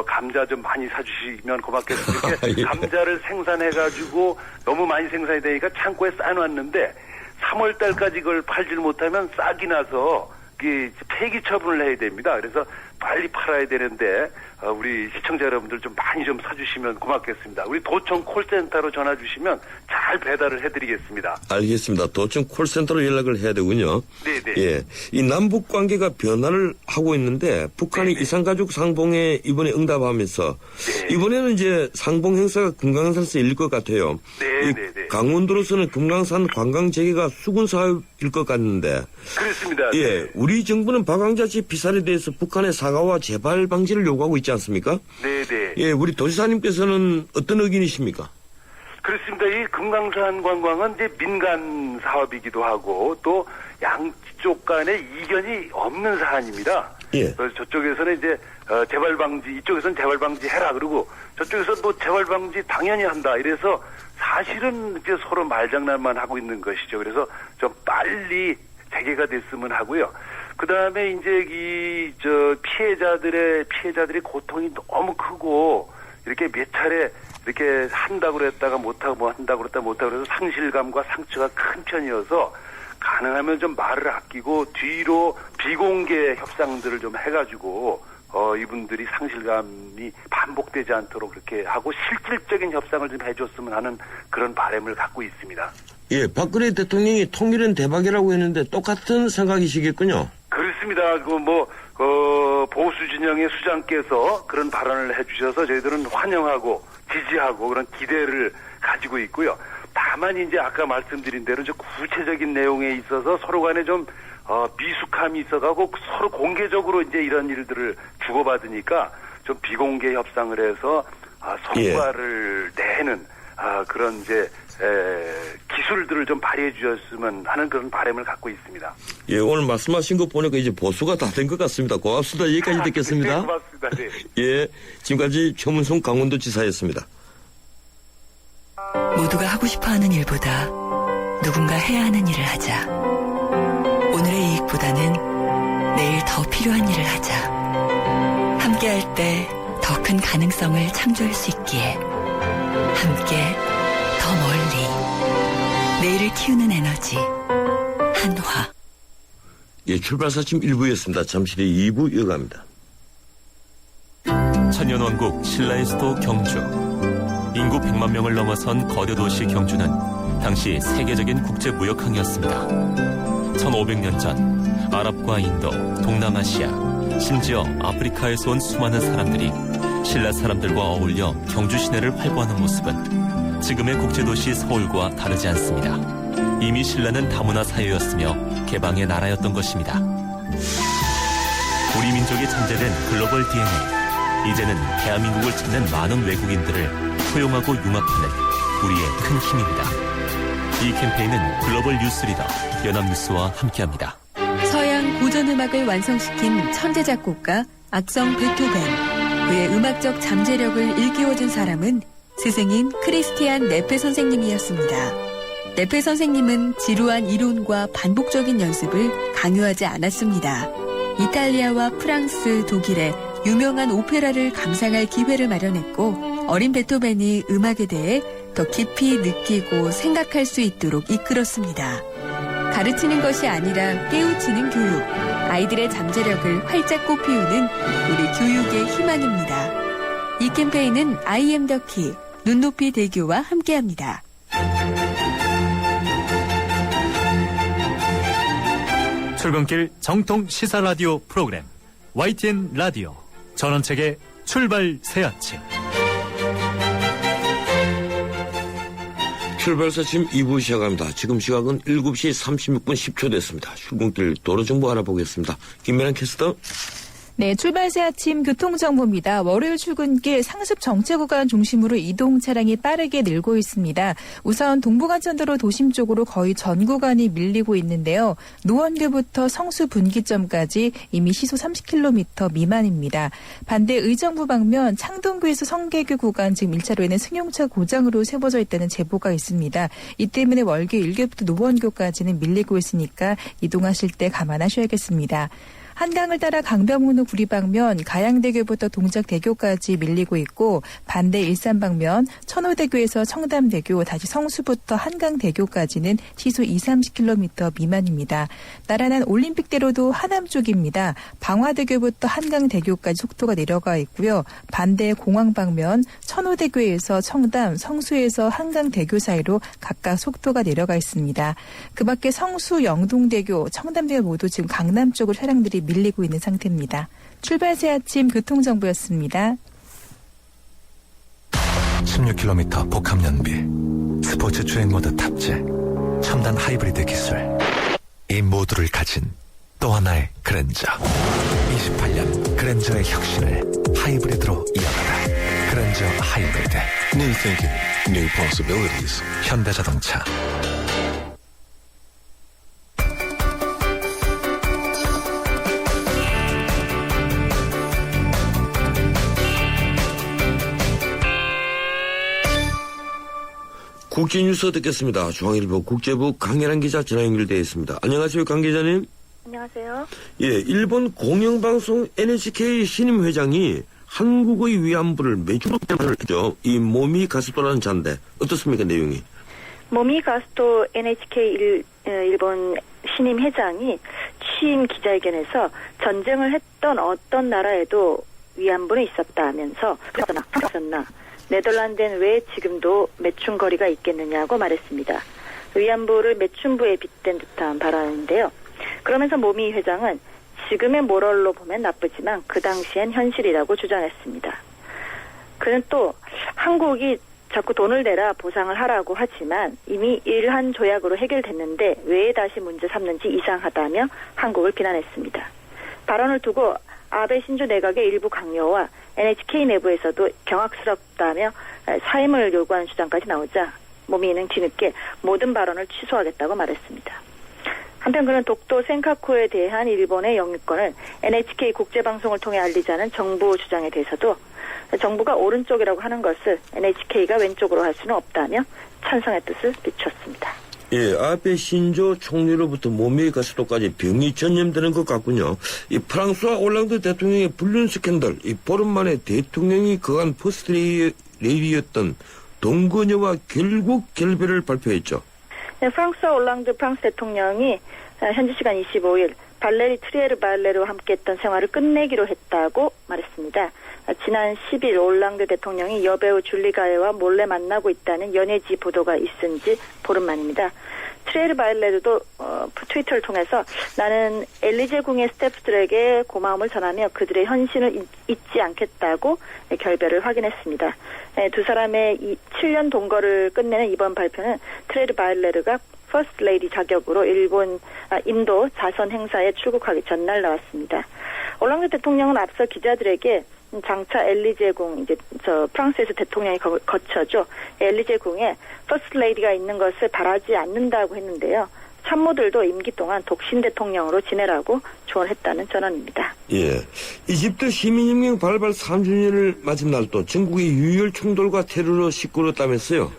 감자 좀 많이 사주시면 고맙겠습니다. 예. 감자를 생산해가지고 너무 많이 생산이 되니까 창고에 쌓아놨는데 3월 달까지 그걸 팔질 못하면 싹이 나서 폐기 처분을 해야 됩니다. 그래서 빨리 팔아야 되는데 우리 시청자 여러분들 좀 많이 좀 사주시면 고맙겠습니다. 우리 도청 콜센터로 전화 주시면 잘 배달을 해드리겠습니다. 알겠습니다. 도청 콜센터로 연락을 해야 되군요. 네네. 예, 이 남북 관계가 변화를 하고 있는데 북한이 네네. 이산가족 상봉에 이번에 응답하면서 네. 이번에는 이제 상봉 행사가 금강산에서 열릴 것 같아요. 이 네네네. 강원도로서는 금강산 관광 재개가 수군 사업일 것 같는데. 그렇습니다. 예, 네. 우리 정부는 박왕자치 피살에 대해서 북한의 사과와 재발 방지를 요구하고 있지 않습니까? 네네. 예, 우리 도지사님께서는 어떤 의견이십니까? 그렇습니다. 이 금강산 관광은 이제 민간 사업이기도 하고 또 양쪽 간에 이견이 없는 사안입니다. 예. 저쪽에서는 이제 재발 방지, 이쪽에서는 재발 방지 해라 그러고 저쪽에서 또 재발 방지 당연히 한다. 이래서 사실은 이제 서로 말장난만 하고 있는 것이죠. 그래서 좀 빨리 재개가 됐으면 하고요. 그 다음에 이제 피해자들의 고통이 너무 크고 이렇게 몇 차례 이렇게 한다고 그랬다가 못하고 한다고 그랬다가 못하고 그래서 상실감과 상처가 큰 편이어서 가능하면 좀 말을 아끼고 뒤로 비공개 협상들을 좀 해가지고 이분들이 상실감이 반복되지 않도록 그렇게 하고 실질적인 협상을 좀 해줬으면 하는 그런 바람을 갖고 있습니다. 예, 박근혜 대통령이 통일은 대박이라고 했는데 똑같은 생각이시겠군요. 그렇습니다. 보수 진영의 수장께서 그런 발언을 해주셔서 저희들은 환영하고 지지하고 그런 기대를 가지고 있고요. 다만 이제 아까 말씀드린 대로 좀 구체적인 내용에 있어서 서로 간에 좀 미숙함이 있어가고 서로 공개적으로 이제 이런 일들을 주고받으니까 좀 비공개 협상을 해서 성과를 내는 그런 이제 기술들을 좀 발휘해 주셨으면 하는 그런 바람을 갖고 있습니다. 예, 오늘 말씀하신 거 보니까 이제 보수가 다 된 것 같습니다. 고맙습니다. 여기까지 듣겠습니다. 네, 고맙습니다. 네. 예, 지금까지 최문순 강원도지사였습니다. 모두가 하고 싶어하는 일보다 누군가 해야 하는 일을 하자. 오늘의 이익보다는 내일 더 필요한 일을 하자. 함께할 때 더 더 큰 가능성을 창조할 수 있기에 함께 더 멀리 내일을 키우는 에너지 한화. 예, 출발사 아침 1부였습니다. 잠시 뒤 2부 이어갑니다. 천년왕국 신라의 수도 경주. 인구 100만 명을 넘어선 거대 도시 경주는 당시 세계적인 국제무역항이었습니다. 1500년 전 아랍과 인도, 동남아시아, 심지어 아프리카에서 온 수많은 사람들이 신라 사람들과 어울려 경주 시내를 활보하는 모습은 지금의 국제도시 서울과 다르지 않습니다. 이미 신라는 다문화 사회였으며 개방의 나라였던 것입니다. 우리 민족이 잠재된 글로벌 DNA. 이제는 대한민국을 찾는 많은 외국인들을 포용하고 융합하는 우리의 큰 힘입니다. 이 캠페인은 글로벌 뉴스리더 연합뉴스와 함께합니다. 서양 고전음악을 완성시킨 천재 작곡가 악성 베토벤. 그의 음악적 잠재력을 일깨워준 사람은 스승인 크리스티안 네페 선생님이었습니다. 네페 선생님은 지루한 이론과 반복적인 연습을 강요하지 않았습니다. 이탈리아와 프랑스, 독일의 유명한 오페라를 감상할 기회를 마련했고 어린 베토벤이 음악에 대해 더 깊이 느끼고 생각할 수 있도록 이끌었습니다. 가르치는 것이 아니라 깨우치는 교육, 아이들의 잠재력을 활짝 꽃피우는 우리 교육의 희망입니다. 이 캠페인은 I am the key, 눈높이 대교와 함께합니다. 출근길 정통 시사 라디오 프로그램 YTN 라디오 전원책의 출발 새아침. 출발사 아침 2부 시작합니다. 지금 시각은 7시 36분 10초 됐습니다. 출근길 도로정보 알아보겠습니다. 김민환 캐스터. 네, 출발새 아침 교통정보입니다. 월요일 출근길 상습 정체 구간 중심으로 이동 차량이 빠르게 늘고 있습니다. 우선 동부간선도로 도심 쪽으로 거의 전 구간이 밀리고 있는데요. 노원교부터 성수 분기점까지 이미 시속 30km 미만입니다. 반대 의정부 방면 창동교에서 성계교 구간 지금 1차로에는 승용차 고장으로 세워져 있다는 제보가 있습니다. 이 때문에 월계 1교부터 노원교까지는 밀리고 있으니까 이동하실 때 감안하셔야겠습니다. 한강을 따라 강변북로 구리 방면 가양대교부터 동작대교까지 밀리고 있고 반대 일산 방면 천호대교에서 청담대교 다시 성수부터 한강대교까지는 시속 20-30km 미만입니다. 나란한 올림픽대로도 하남 쪽입니다. 방화대교부터 한강대교까지 속도가 내려가 있고요. 반대 공항 방면 천호대교에서 청담, 성수에서 한강대교 사이로 각각 속도가 내려가 있습니다. 그 밖에 성수, 영동대교, 청담대교 모두 지금 강남 쪽으로 차량들이 밀리고 있는 상태입니다. 출발새 아침 교통정보였습니다. 16km 복합연비, 스포츠 주행 모드 탑재, 첨단 하이브리드 기술. 이 모두를 가진 또 하나의 그랜저. 28년 그랜저의 혁신을 하이브리드로 이어가다. 그랜저 하이브리드. New thinking, new possibilities. 현대자동차. 국제뉴스 듣겠습니다. 중앙일보 국제부 강혜란 기자 전화 연결되어 있습니다. 안녕하세요, 강 기자님. 안녕하세요. 예, 일본 공영방송 NHK 신임 회장이 한국의 위안부를 매주 했죠. 이 모미 가스토라는 자인데 어떻습니까, 내용이? 모미 가스토 NHK 일본 신임 회장이 취임 기자회견에서 전쟁을 했던 어떤 나라에도 위안부는 있었다면서 그랬나 네덜란드엔 왜 지금도 매춘거리가 있겠느냐고 말했습니다. 위안부를 매춘부에 빗댄 듯한 발언인데요. 그러면서 모미 회장은 지금의 모럴로 보면 나쁘지만 그 당시엔 현실이라고 주장했습니다. 그는 또 한국이 자꾸 돈을 내라 보상을 하라고 하지만 이미 일한 조약으로 해결됐는데 왜 다시 문제 삼는지 이상하다며 한국을 비난했습니다. 발언을 두고 아베 신조 내각의 일부 강요와 NHK 내부에서도 경악스럽다며 사임을 요구하는 주장까지 나오자 모미는 뒤늦게 모든 발언을 취소하겠다고 말했습니다. 한편 그는 독도 센카쿠에 대한 일본의 영유권을 NHK 국제방송을 통해 알리자는 정부 주장에 대해서도 정부가 오른쪽이라고 하는 것을 NHK가 왼쪽으로 할 수는 없다며 찬성의 뜻을 비췄습니다. 예, 아베 신조 총리로부터 몸의 가시도까지 병이 전염되는 것 같군요. 이 프랑스와 올랑드 대통령의 불륜 스캔들, 이 보름 만에 대통령이 거한 퍼스트 레이디였던 동거녀와 결국 결별을 발표했죠. 네, 프랑스와 올랑드 프랑스 대통령이 현지 시간 25일 발레리 트리에르 발레르와 함께했던 생활을 끝내기로 했다고 말했습니다. 지난 10일 올랑드 대통령이 여배우 줄리 가예와 몰래 만나고 있다는 연예지 보도가 있은 지 보름 만입니다. 트리에르 발레르도 트위터를 통해서 나는 엘리제 궁의 스태프들에게 고마움을 전하며 그들의 헌신을 잊지 않겠다고 결별을 확인했습니다. 두 사람의 7년 동거를 끝내는 이번 발표는 트리에르 발레르가 퍼스트 레이디 자격으로 인도 자선 행사에 출국하기 전날 나왔습니다. 올랑드 대통령은 앞서 기자들에게 장차 엘리제궁, 프랑스에서 대통령이 거처죠. 엘리제궁에 퍼스트 레이디가 있는 것을 바라지 않는다고 했는데요. 참모들도 임기 동안 독신 대통령으로 지내라고 조언했다는 전언입니다. 예, 이집트 시민혁명 발발 3주년을 맞은 날도 전국의 유혈 충돌과 테러로 시끄러웠다면서요.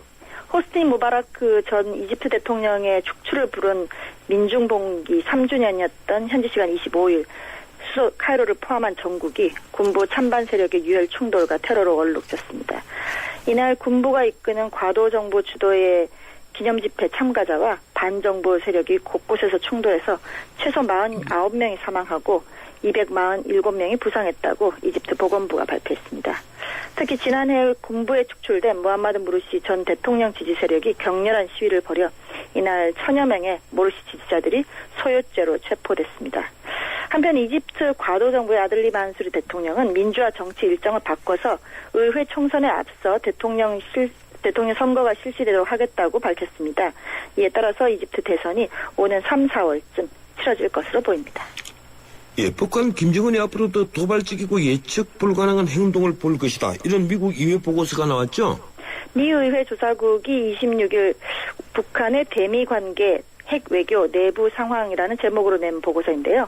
호스니 무바라크 전 이집트 대통령의 축출을 부른 민중봉기 3주년이었던 현지 시간 25일 수도 카이로를 포함한 전국이 군부 찬반 세력의 유혈 충돌과 테러로 얼룩졌습니다. 이날 군부가 이끄는 과도정부 주도의 기념집회 참가자와 반정부 세력이 곳곳에서 충돌해서 최소 49명이 사망하고 247명이 부상했다고 이집트 보건부가 발표했습니다. 특히 지난해 군부에 축출된 무함마드 무르시 전 대통령 지지 세력이 격렬한 시위를 벌여 이날 1000여 명의 무르시 지지자들이 소요죄로 체포됐습니다. 한편 이집트 과도정부의 아들리 만수르 대통령은 민주화 정치 일정을 바꿔서 의회 총선에 앞서 대통령 선거가 실시되도록 하겠다고 밝혔습니다. 이에 따라서 이집트 대선이 오는 3, 4월쯤 치러질 것으로 보입니다. 예, 북한 김정은이 앞으로도 도발적이고 예측 불가능한 행동을 볼 것이다. 이런 미국 의회 보고서가 나왔죠? 미 의회 조사국이 26일 북한의 대미 관계, 핵 외교, 내부 상황이라는 제목으로 낸 보고서인데요.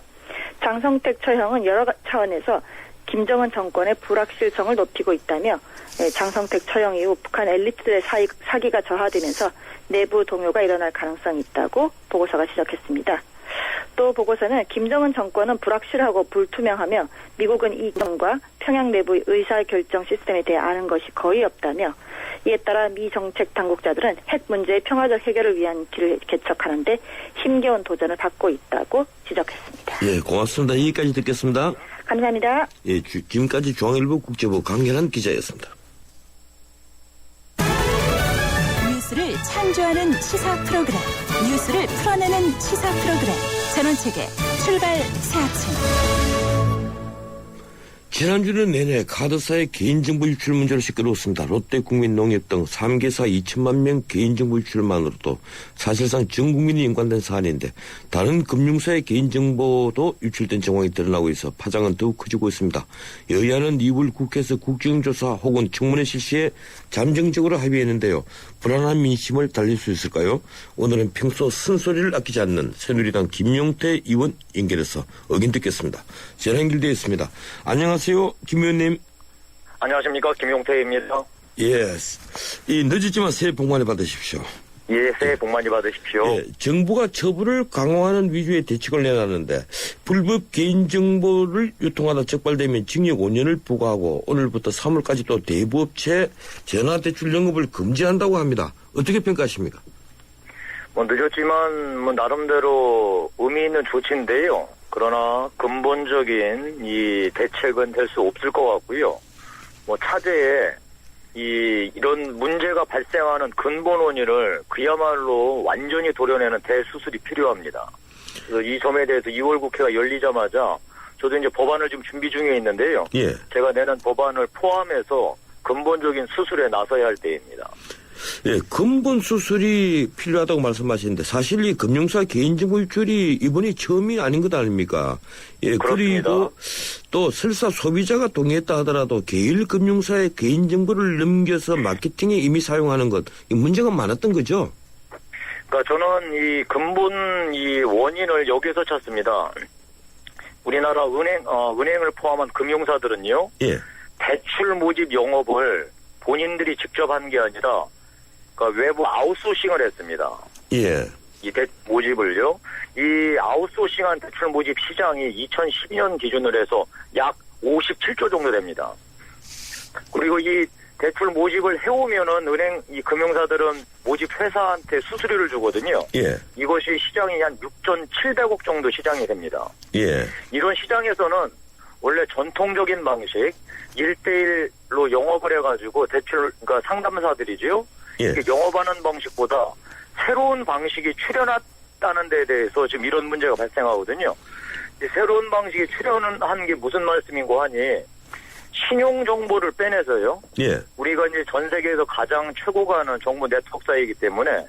장성택 처형은 여러 차원에서 김정은 정권의 불확실성을 높이고 있다며 장성택 처형 이후 북한 엘리트들의 사기가 저하되면서 내부 동요가 일어날 가능성이 있다고 보고서가 지적했습니다. 또 보고서는 김정은 정권은 불확실하고 불투명하며 미국은 이 정과 평양 내부의 의사결정 시스템에 대해 아는 것이 거의 없다며 이에 따라 미 정책 당국자들은 핵 문제의 평화적 해결을 위한 길을 개척하는데 힘겨운 도전을 받고 있다고 지적했습니다. 예, 고맙습니다. 여기까지 듣겠습니다. 감사합니다. 예, 지금까지 중앙일보 국제부 강연한 기자였습니다. 뉴스를 창조하는 시사 프로그램, 뉴스를 풀어내는 시사 프로그램, 전원책의 출발 새 아침. 지난주는 내내 카드사의 개인정보 유출 문제로 시끄러웠습니다. 롯데국민농협 등 3개사 2천만 명 개인정보 유출만으로도 사실상 전 국민이 연관된 사안인데 다른 금융사의 개인정보도 유출된 정황이 드러나고 있어 파장은 더욱 커지고 있습니다. 여야는 이불 국회에서 국정조사 혹은 청문회 실시에 잠정적으로 합의했는데요. 불안한 민심을 달랠 수 있을까요? 오늘은 평소 쓴소리를 아끼지 않는 새누리당 김용태 의원 연결해서 의견 듣겠습니다. 전화 연결되어 있습니다. 안녕하세요, 김 의원님. 안녕하십니까, 김용태입니다. 예, 늦었지만 새해 복 많이 받으십시오. 예, 새해 복 많이 받으십시오. 예, 정부가 처벌을 강화하는 위주의 대책을 내놨는데 불법 개인정보를 유통하다 적발되면 징역 5년을 부과하고 오늘부터 3월까지 또 대부업체 전화대출 영업을 금지한다고 합니다. 어떻게 평가하십니까? 늦었지만 나름대로 의미 있는 조치인데요. 그러나 근본적인 이 대책은 될 수 없을 것 같고요. 차제에 이런 문제가 발생하는 근본 원인을 그야말로 완전히 도려내는 대수술이 필요합니다. 그래서 이 점에 대해서 2월 국회가 열리자마자 저도 이제 법안을 지금 준비 중에 있는데요. 예. 제가 내는 법안을 포함해서 근본적인 수술에 나서야 할 때입니다. 예, 근본 수술이 필요하다고 말씀하시는데 사실 이 금융사 개인정보 유출이 이번이 처음이 아닌 것 아닙니까? 예, 그렇습니다. 그리고 또 설사 소비자가 동의했다 하더라도 개인 금융사의 개인정보를 넘겨서 마케팅에 이미 사용하는 것, 이 문제가 많았던 거죠? 그러니까 저는 이 근본 이 원인을 여기서 찾습니다. 우리나라 은행을 포함한 금융사들은요. 예. 대출 모집 영업을 본인들이 직접 한 게 아니라 그러니까 외부 아웃소싱을 했습니다. 예. 이 모집을요. 이 아웃소싱한 대출 모집 시장이 2012년 기준으로 해서 약 57조 정도 됩니다. 그리고 이 대출 모집을 해오면은 은행 이 금융사들은 모집 회사한테 수수료를 주거든요. 예. 이것이 시장이 한 6,700억 정도 시장이 됩니다. 예. 이런 시장에서는 원래 전통적인 방식 1대1로 영업을 해가지고 대출 그러니까 상담사들이지요. 예. 영업하는 방식보다 새로운 방식이 출현했다는 데 대해서 지금 이런 문제가 발생하거든요. 이 새로운 방식이 출현한 게 무슨 말씀인고 하니 신용 정보를 빼내서요. 예. 우리가 이제 전 세계에서 가장 최고가 하는 정부 네트워크사이기 때문에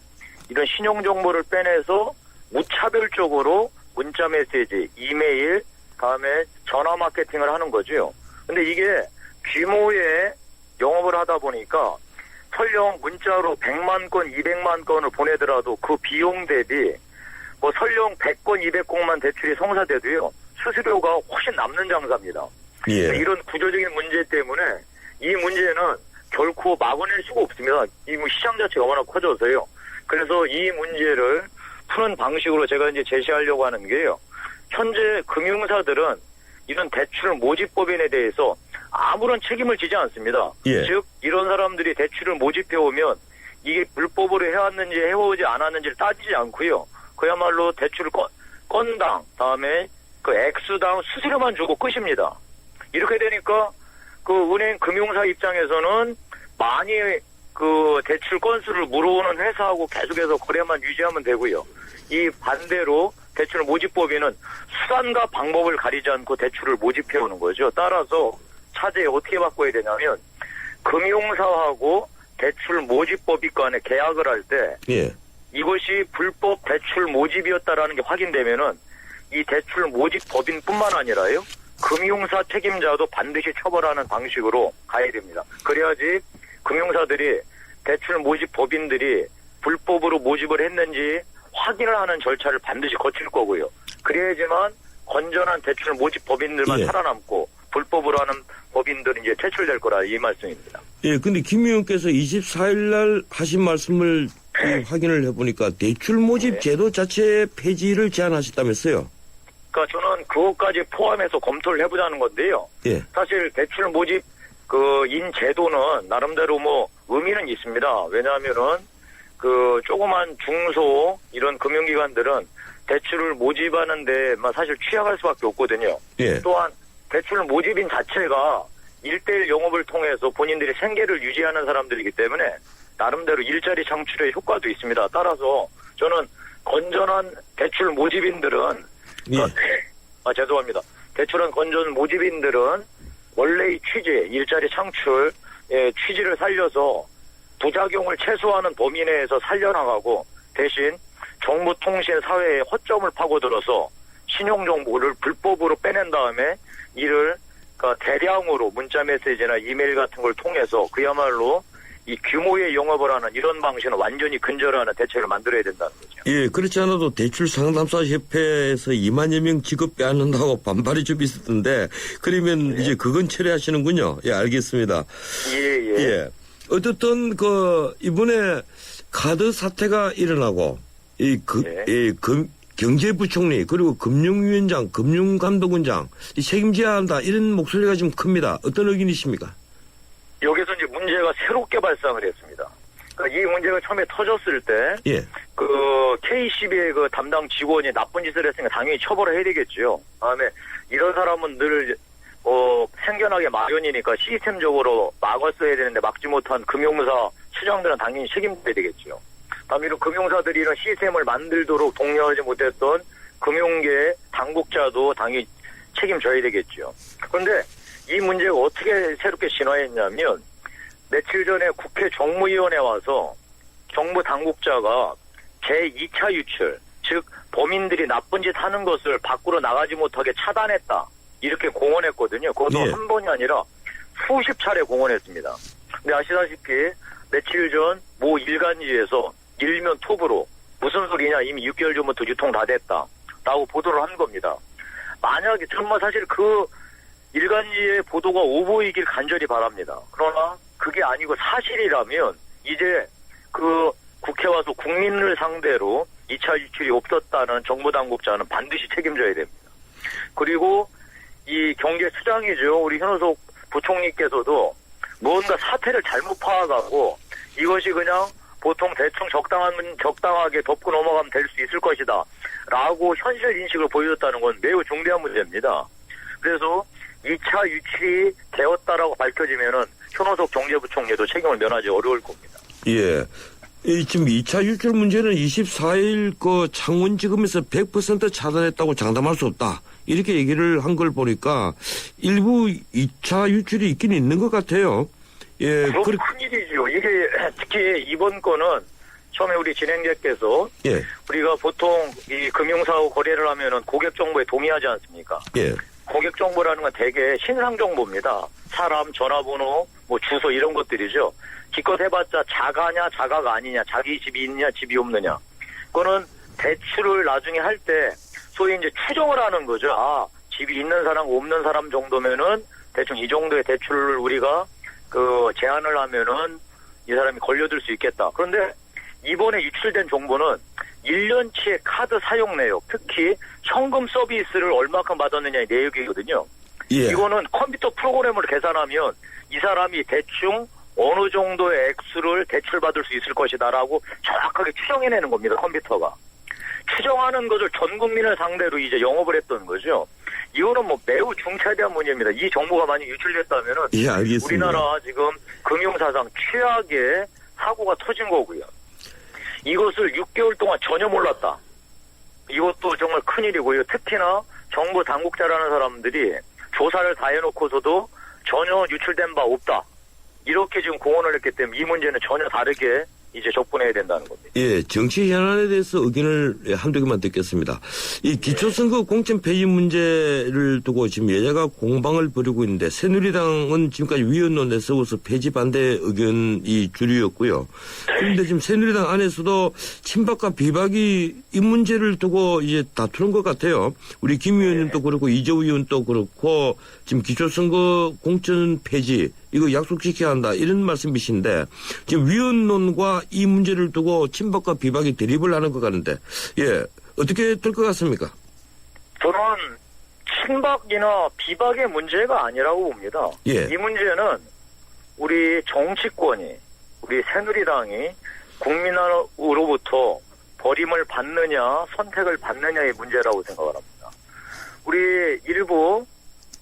이런 신용 정보를 빼내서 무차별적으로 문자 메시지, 이메일, 다음에 전화 마케팅을 하는 거죠. 근데 이게 규모의 영업을 하다 보니까 설령 문자로 100만 건, 200만 건을 보내더라도 그 비용 대비 뭐 설령 100건, 200건만 대출이 성사돼도요. 수수료가 훨씬 남는 장사입니다. 예. 이런 구조적인 문제 때문에 이 문제는 결코 막아낼 수가 없습니다. 이 시장 자체가 워낙 커져서요. 그래서 이 문제를 푸는 방식으로 제가 이제 제시하려고 하는 게요. 현재 금융사들은 이런 대출 모집법인에 대해서 아무런 책임을 지지 않습니다. 예. 즉 이런 사람들이 대출을 모집해 오면 이게 불법으로 해왔는지 해오지 않았는지를 따지지 않고요. 그야말로 대출 건당 다음에 그 액수당 수수료만 주고 끝입니다. 이렇게 되니까 그 은행 금융사 입장에서는 많이 그 대출 건수를 물어오는 회사하고 계속해서 거래만 유지하면 되고요. 이 반대로 대출 모집법인은 수단과 방법을 가리지 않고 대출을 모집해 오는 거죠. 따라서 차제에 어떻게 바꿔야 되냐면 금융사하고 대출 모집법인 간에 계약을 할 때 예. 이것이 불법 대출 모집이었다라는 게 확인되면은 이 대출 모집 법인뿐만 아니라요. 금융사 책임자도 반드시 처벌하는 방식으로 가야 됩니다. 그래야지 금융사들이 대출 모집 법인들이 불법으로 모집을 했는지 확인을 하는 절차를 반드시 거칠 거고요. 그래야지만 건전한 대출 모집 법인들만 예. 살아남고 불법으로 하는 법인들은 이제 퇴출될 거라 이 말씀입니다. 예, 근데 김 의원께서 24일 날 하신 말씀을 확인을 해보니까 대출 모집 제도 자체 폐지를 제안하셨다면서요? 그러니까 저는 그것까지 포함해서 검토를 해보자는 건데요. 예. 사실 대출 모집 인 제도는 나름대로 뭐 의미는 있습니다. 왜냐하면은 그 조그만 중소 이런 금융기관들은 대출을 모집하는데 사실 취약할 수밖에 없거든요. 예. 또한 대출 모집인 자체가 1대1 영업을 통해서 본인들이 생계를 유지하는 사람들이기 때문에 나름대로 일자리 창출의 효과도 있습니다. 따라서 저는 건전한 대출 모집인들은 예. 죄송합니다. 대출한 건전 모집인들은 원래의 취지, 일자리 창출, 취지를 살려서 부작용을 최소화하는 범위 내에서 살려나가고 대신 정보 통신 사회의 허점을 파고들어서 신용정보를 불법으로 빼낸 다음에 이를 대량으로 문자 메시지나 이메일 같은 걸 통해서 그야말로 이 규모의 영업을 하는 이런 방식은 완전히 근절하는 대책을 만들어야 된다는 거죠. 예, 그렇지 않아도 대출 상담사 협회에서 2만여 명 직업비 않는다고 반발이 좀 있었던데 그러면 이제 그건 철회하시는군요. 예, 알겠습니다. 예. 어쨌든 이번에 카드 사태가 일어나고 경제부총리 그리고 금융위원장, 금융감독원장 책임져야 한다 이런 목소리가 좀 큽니다. 어떤 의견이십니까? 여기서 이제 문제가 새롭게 발생을 했습니다. 그러니까 이 문제가 처음에 터졌을 때, KCB의 그 담당 직원이 나쁜 짓을 했으니까 당연히 처벌을 해야 되겠죠. 다음에 이런 사람은 늘, 생겨나게 마련이니까 시스템적으로 막았어야 되는데 막지 못한 금융사 수장들은 당연히 책임져야 되겠죠. 다음에 이런 금융사들이 이런 시스템을 만들도록 독려하지 못했던 금융계 당국자도 당연히 책임져야 되겠죠. 그런데 이 문제가 어떻게 새롭게 진화했냐면 며칠 전에 국회 정무위원회 와서 정부 당국자가 제2차 유출, 즉 범인들이 나쁜 짓 하는 것을 밖으로 나가지 못하게 차단했다. 이렇게 공언했거든요. 그것도 한 번이 아니라 수십 차례 공언했습니다. 근데 아시다시피 며칠 전 모 일간지에서 일면 톱으로 무슨 소리냐 이미 6개월 전부터 유통 다 됐다. 라고 보도를 한 겁니다. 만약에 정말 사실 그 일간지의 보도가 오보이길 간절히 바랍니다. 그러나 그게 아니고 사실이라면 이제 그 국회 와서 국민을 상대로 2차 유출이 없었다는 정부 당국자는 반드시 책임져야 됩니다. 그리고 이 경제수장이죠. 우리 현호석 부총리께서도 뭔가 사태를 잘못 파악하고 이것이 그냥 보통 대충 적당하게 덮고 넘어가면 될 수 있을 것이다 라고 현실 인식을 보여줬다는 건 매우 중대한 문제입니다. 그래서 2차 유출이 되었다라고 밝혀지면은 현호석 경제부총리도 책임을 면하지 어려울 겁니다. 예. 지금 2차 유출 문제는 24일 그 창원지검에서 100% 차단했다고 장담할 수 없다. 이렇게 얘기를 한 걸 보니까 일부 2차 유출이 있긴 있는 것 같아요. 예. 그럼 큰일이죠. 이게 특히 이번 건은 처음에 우리 진행자께서 예. 우리가 보통 이 금융사하고 거래를 하면은 고객 정보에 동의하지 않습니까? 예. 고객 정보라는 건 대개 신상 정보입니다. 사람, 전화번호, 뭐 주소 이런 것들이죠. 기껏 해봤자 자가냐 자가가 아니냐, 자기 집이 있느냐 집이 없느냐. 그거는 대출을 나중에 할 때 소위 이제 추정을 하는 거죠. 아, 집이 있는 사람, 없는 사람 정도면은 대충 이 정도의 대출을 우리가 그 제한을 하면은 이 사람이 걸려들 수 있겠다. 그런데 이번에 유출된 정보는 1년치의 카드 사용 내역, 특히 현금 서비스를 얼마큼 받았느냐의 내역이거든요. 예. 이거는 컴퓨터 프로그램을 계산하면 이 사람이 대충 어느 정도의 액수를 대출받을 수 있을 것이다라고 정확하게 추정해내는 겁니다. 컴퓨터가. 추정하는 것을 전 국민을 상대로 이제 영업을 했던 거죠. 이거는 뭐 매우 중차대한 문제입니다. 이 정보가 만약 유출됐다면은 예, 알겠습니다. 우리나라 지금 금융사상 최악의 사고가 터진 거고요. 이것을 6개월 동안 전혀 몰랐다. 이것도 정말 큰일이고요. 특히나 정부 당국자라는 사람들이 조사를 다 해놓고서도 전혀 유출된 바 없다. 이렇게 지금 공언을 했기 때문에 이 문제는 전혀 다르게 이제 접근해야 된다는 겁니다. 예, 정치 현안에 대해서 의견을 한두 개만 듣겠습니다. 이 기초선거 공천 폐지 문제를 두고 지금 여야가 공방을 벌이고 있는데 새누리당은 지금까지 위원론에 세워서 폐지 반대 의견이 주류였고요. 그런데 지금 새누리당 안에서도 친박과 비박이 이 문제를 두고 이제 다투는 것 같아요. 우리 김 의원님도 그렇고 이재우 의원도 그렇고 지금 기초선거 공천 폐지 이거 약속시켜야 한다 이런 말씀이신데 지금 위원론과 이 문제를 두고 친박과 비박이 대립을 하는 것 같은데 예 어떻게 될 것 같습니까? 저는 친박이나 비박의 문제가 아니라고 봅니다. 예. 이 문제는 우리 정치권이 우리 새누리당이 국민으로부터 버림을 받느냐 선택을 받느냐의 문제라고 생각을 합니다. 우리 일부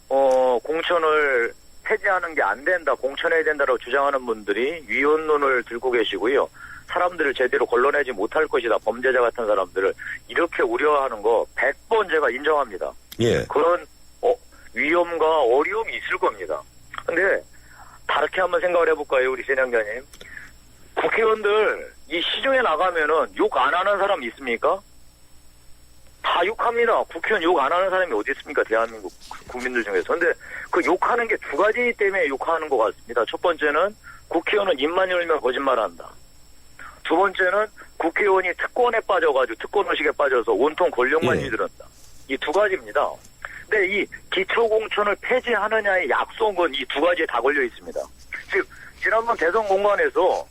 공천을 폐지하는 게 안 된다, 공천해야 된다라고 주장하는 분들이 위헌론을 들고 계시고요. 사람들을 제대로 걸러내지 못할 것이다, 범죄자 같은 사람들을 이렇게 우려하는 거 100번 제가 인정합니다. 예. 그런 위험과 어려움이 있을 겁니다. 근데 다르게 한번 생각을 해볼까요, 우리 진행자님? 국회의원들 이 시중에 나가면은 욕 안 하는 사람 있습니까? 다 욕합니다. 국회의원 욕 안 하는 사람이 어디 있습니까? 대한민국 국민들 중에서. 근데 그 욕하는 게 두 가지 때문에 욕하는 것 같습니다. 첫 번째는 국회의원은 입만 열면 거짓말한다. 두 번째는 국회의원이 특권에 빠져가지고 특권의식에 빠져서 온통 권력만 이들었다. 이 두 가지입니다. 근데 이 기초공천을 폐지하느냐의 약속은 이 두 가지에 다 걸려 있습니다. 즉 지난번 대선 공관에서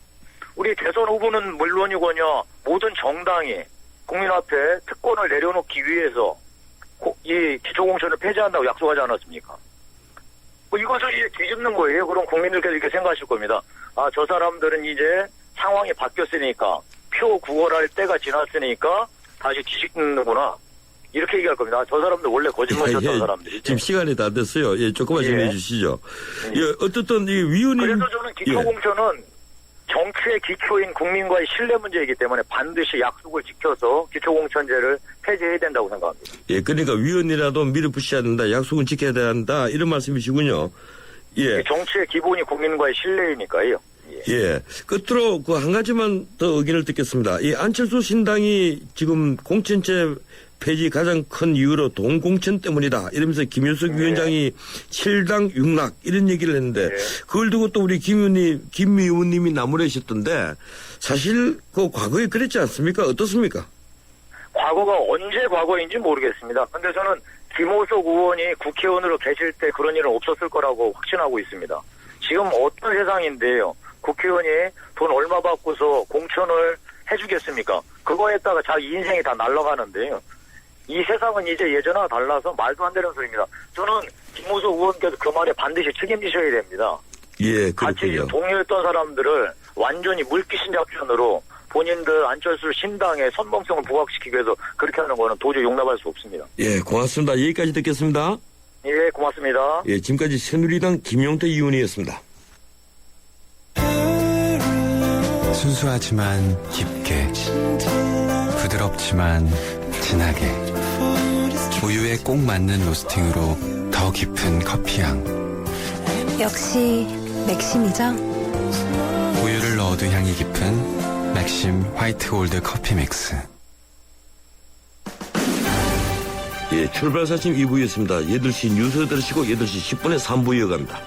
우리 대선 후보는 물론이거냐 모든 정당이 국민 앞에 특권을 내려놓기 위해서 이 기초공천을 폐지한다고 약속하지 않았습니까? 뭐 이것을 이제 뒤집는 거예요. 그럼 국민들께서 이렇게 생각하실 겁니다. 아, 저 사람들은 이제 상황이 바뀌었으니까 표 구걸할 때가 지났으니까 다시 뒤집는구나. 이렇게 얘기할 겁니다. 저 사람들 원래 거짓말 쳤던 사람들이죠. 지금 시간이 다 됐어요. 예, 조금만 좀 해주시죠. 예, 어쨌든 이 위원님. 그래서 저는 기초공천은 정치의 기초인 국민과의 신뢰 문제이기 때문에 반드시 약속을 지켜서 기초공천제를 폐지해야 된다고 생각합니다. 예, 그러니까 위원이라도 밀어붙여야 된다, 약속은 지켜야 된다 이런 말씀이시군요. 예. 정치의 기본이 국민과의 신뢰이니까요. 예. 끝으로 그 한 가지만 더 의견을 듣겠습니다. 이 안철수 신당이 지금 공천제 폐지 가장 큰 이유로 동공천 때문이다 이러면서 김윤석 위원장이 7당 6락 이런 얘기를 했는데 그걸 두고 또 우리 김 의원님이 나무라셨던데 사실 그 과거에 그랬지 않습니까? 어떻습니까? 과거가 언제 과거인지 모르겠습니다. 근데 저는 김호석 의원이 국회의원으로 계실 때 그런 일은 없었을 거라고 확신하고 있습니다. 지금 어떤 세상인데요. 국회의원이 돈 얼마 받고서 공천을 해주겠습니까? 그거에다가 자기 인생이 다 날아가는데요. 이 세상은 이제 예전과 달라서 말도 안 되는 소리입니다. 저는 김무수 의원께서 그 말에 반드시 책임지셔야 됩니다. 예, 같이 그렇군요. 동료했던 사람들을 완전히 물귀신 작전으로 본인들 안철수 신당의 선봉성을 부각시키기 위해서 그렇게 하는 거는 도저히 용납할 수 없습니다. 예, 고맙습니다. 여기까지 듣겠습니다. 예, 고맙습니다. 예, 지금까지 새누리당 김용태 의원이었습니다. 순수하지만 깊게, 부드럽지만 진하게, 우유에 꼭 맞는 로스팅으로 더 깊은 커피향. 역시 맥심이죠? 우유를 넣어도 향이 깊은 맥심 화이트 골드 커피 믹스. 예, 출발 사침 2부였습니다. 8시 뉴스 들으시고 8시 10분에 3부 이어갑니다.